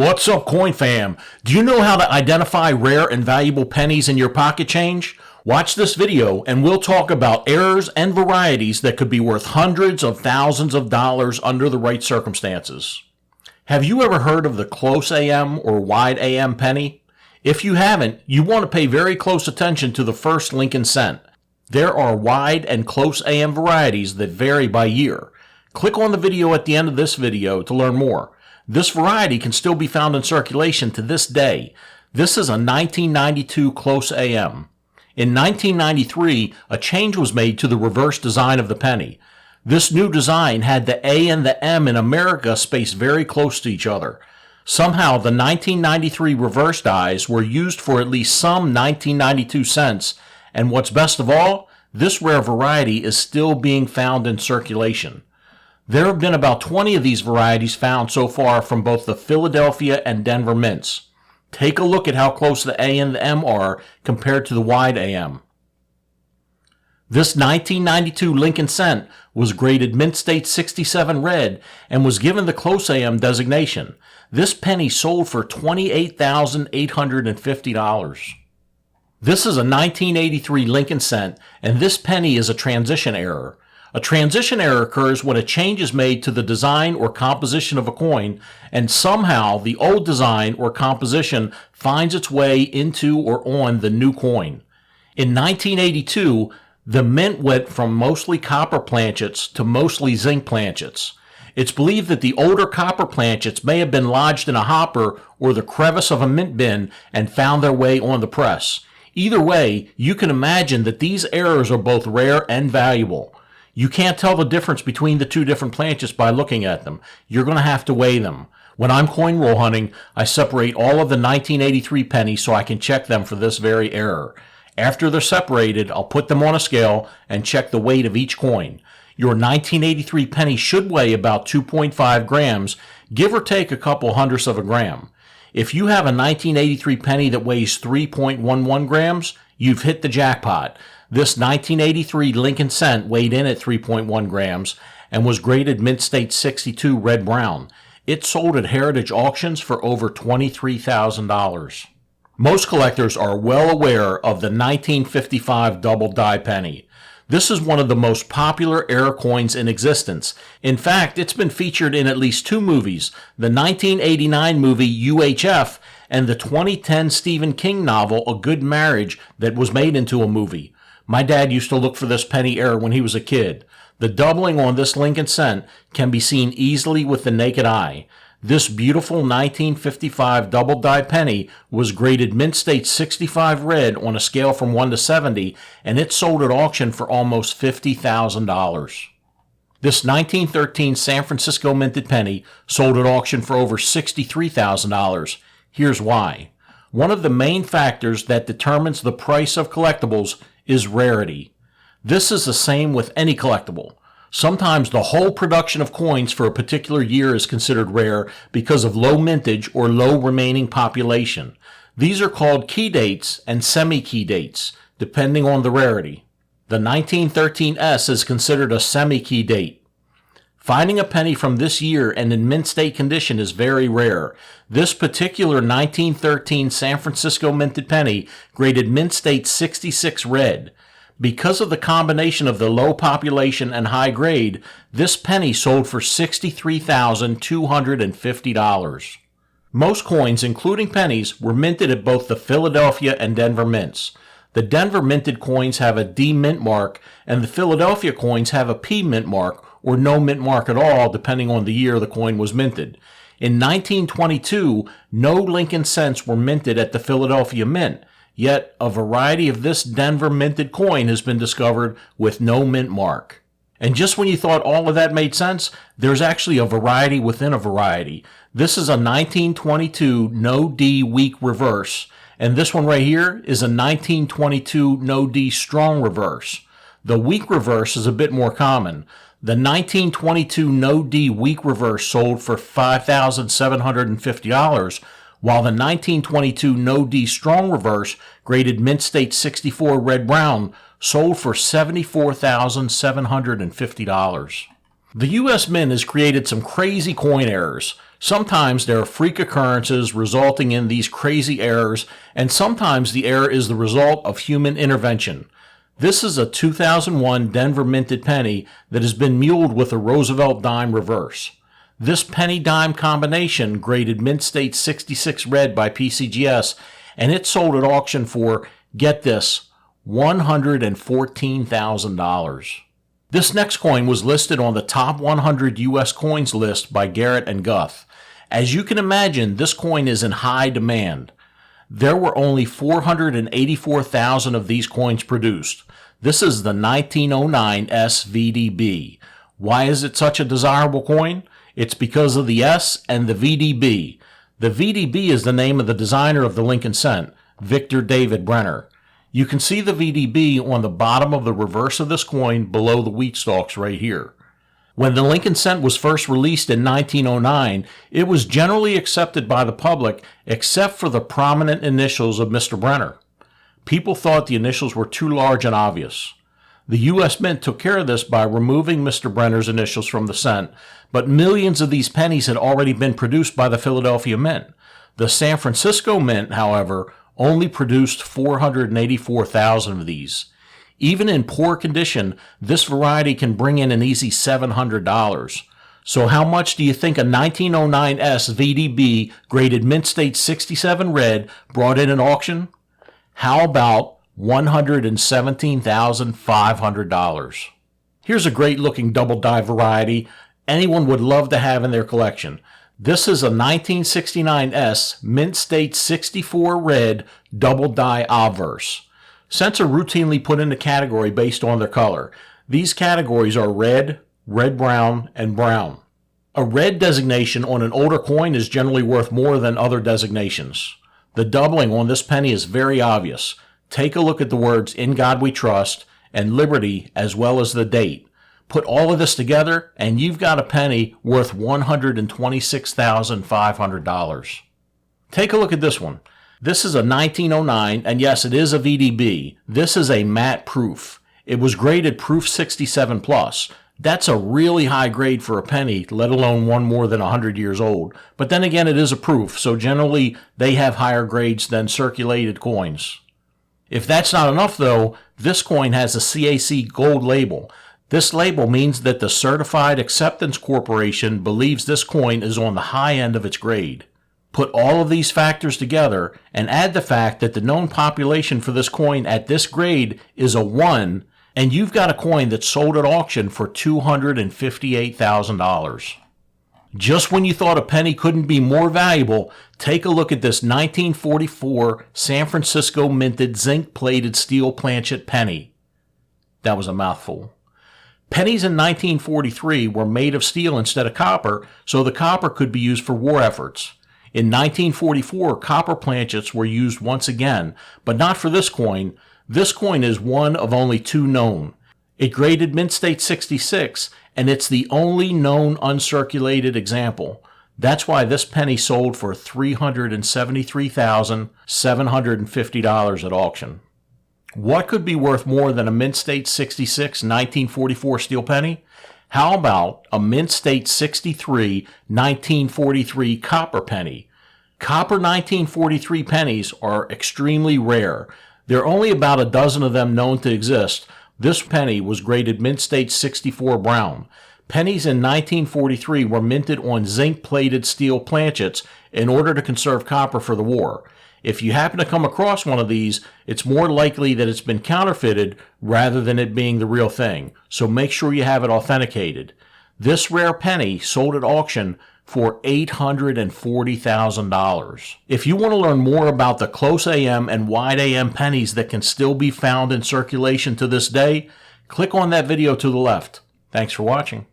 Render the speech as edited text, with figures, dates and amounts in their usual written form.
What's up, Coin Fam? Do you know how to identify rare and valuable pennies in your pocket change? Watch this video and we'll talk about errors and varieties that could be worth hundreds of thousands of dollars under the right circumstances. Have you ever heard of the close AM or wide AM penny? If you haven't, you want to pay very close attention to the first Lincoln cent. There are wide and close AM varieties that vary by year. Click on the video at the end of this video to learn more. This variety can still be found in circulation to this day. This is a 1992 close AM. In 1993, a change was made to the reverse design of the penny. This new design had the A and the M in America spaced very close to each other. Somehow, the 1993 reverse dies were used for at least some 1992 cents, and what's best of all, this rare variety is still being found in circulation. There have been about 20 of these varieties found so far from both the Philadelphia and Denver mints. Take a look at how close the A and the M are compared to the wide AM. This 1992 Lincoln cent was graded Mint State 67 red and was given the close AM designation. This penny sold for $28,850. This is a 1983 Lincoln cent, and this penny is a transition error. A transition error occurs when a change is made to the design or composition of a coin, and somehow the old design or composition finds its way into or on the new coin. In 1982, the mint went from mostly copper planchets to mostly zinc planchets. It's believed that the older copper planchets may have been lodged in a hopper or the crevice of a mint bin and found their way on the press. Either way, you can imagine that these errors are both rare and valuable. You can't tell the difference between the two different planchets by looking at them. You're going to have to weigh them. When I'm coin roll hunting, I separate all of the 1983 pennies so I can check them for this very error. After they're separated, I'll put them on a scale and check the weight of each coin. Your 1983 penny should weigh about 2.5 grams, give or take a couple hundredths of a gram. If you have a 1983 penny that weighs 3.11 grams, you've hit the jackpot. This 1983 Lincoln cent weighed in at 3.1 grams and was graded Mint State 62 red-brown. It sold at heritage auctions for over $23,000. Most collectors are well aware of the 1955 double die penny. This is one of the most popular error coins in existence. In fact, it's been featured in at least two movies, the 1989 movie UHF and the 2010 Stephen King novel A Good Marriage that was made into a movie. My dad used to look for this penny error when he was a kid. The doubling on this Lincoln cent can be seen easily with the naked eye. This beautiful 1955 double die penny was graded Mint State 65 red on a scale from 1 to 70, and it sold at auction for almost $50,000. This 1913 San Francisco minted penny sold at auction for over $63,000. Here's why. One of the main factors that determines the price of collectibles is rarity. This is the same with any collectible. Sometimes the whole production of coins for a particular year is considered rare because of low mintage or low remaining population. These are called key dates and semi-key dates, depending on the rarity. The 1913 S is considered a semi-key date. Finding a penny from this year and in mint state condition is very rare. This particular 1913 San Francisco minted penny graded Mint State 66 red. Because of the combination of the low population and high grade, this penny sold for $63,250. Most coins, including pennies, were minted at both the Philadelphia and Denver mints. The Denver minted coins have a D mint mark, and the Philadelphia coins have a P mint mark, or no mint mark at all, depending on the year the coin was minted. In 1922, no Lincoln cents were minted at the Philadelphia Mint, yet a variety of this Denver minted coin has been discovered with no mint mark. And just when you thought all of that made sense, there's actually a variety within a variety. This is a 1922 no D weak reverse, and this one right here is a 1922 no D strong reverse. The weak reverse is a bit more common. The 1922 no D weak reverse sold for $5,750, while the 1922 no D strong reverse graded Mint State 64 red-brown sold for $74,750. The U.S. Mint has created some crazy coin errors. Sometimes there are freak occurrences resulting in these crazy errors, and sometimes the error is the result of human intervention. This is a 2001 Denver minted penny that has been muled with a Roosevelt dime reverse. This penny-dime combination graded Mint State 66 red by PCGS, and it sold at auction for, get this, $114,000. This next coin was listed on the top 100 U.S. coins list by Garrett and Guth. As you can imagine, this coin is in high demand. There were only 484,000 of these coins produced. This is the 1909 SVDB. Why is it such a desirable coin? It's because of the S and the VDB. The VDB is the name of the designer of the Lincoln Cent, Victor David Brenner. You can see the VDB on the bottom of the reverse of this coin below the wheat stalks right here. When the Lincoln Cent was first released in 1909, it was generally accepted by the public except for the prominent initials of Mr. Brenner. People thought the initials were too large and obvious. The U.S. Mint took care of this by removing Mr. Brenner's initials from the cent, but millions of these pennies had already been produced by the Philadelphia Mint. The San Francisco Mint, however, only produced 484,000 of these. Even in poor condition, this variety can bring in an easy $700. So how much do you think a 1909 SVDB graded Mint State 67 red brought in an auction? How about $117,500? Here's a great looking double die variety anyone would love to have in their collection. This is a 1969 S Mint State 64 red double die obverse. Cents are routinely put in a category based on their color. These categories are red, red-brown, and brown. A red designation on an older coin is generally worth more than other designations. The doubling on this penny is very obvious. Take a look at the words "In God We Trust" and "Liberty" as well as the date. Put all of this together, and you've got a penny worth $126,500. Take a look at this one. This is a 1909, and yes, it is a VDB. This is a matte proof. It was graded Proof 67 Plus. That's a really high grade for a penny, let alone one more than 100 years old. But then again, it is a proof, so generally they have higher grades than circulated coins. If that's not enough, though, this coin has a CAC gold label. This label means that the Certified Acceptance Corporation believes this coin is on the high end of its grade. Put all of these factors together and add the fact that the known population for this coin at this grade is a 1, and you've got a coin that sold at auction for $258,000. Just when you thought a penny couldn't be more valuable, take a look at this 1944 San Francisco minted zinc-plated steel planchet penny. That was a mouthful. Pennies in 1943 were made of steel instead of copper, so the copper could be used for war efforts. In 1944, copper planchets were used once again, but not for this coin. This coin is one of only 2 known. It graded Mint State 66, and it's the only known uncirculated example. That's why this penny sold for $373,750 at auction. What could be worth more than a Mint State 66 1944 steel penny? How about a Mint State 63 1943 copper penny? Copper 1943 pennies are extremely rare. There are only about a dozen of them known to exist. This penny was graded Mint State 64 brown. Pennies in 1943 were minted on zinc-plated steel planchets in order to conserve copper for the war. If you happen to come across one of these, it's more likely that it's been counterfeited rather than it being the real thing, so make sure you have it authenticated. This rare penny sold at auction for $840,000. If you want to learn more about the close AM and wide AM pennies that can still be found in circulation to this day, click on that video to the left. Thanks for watching.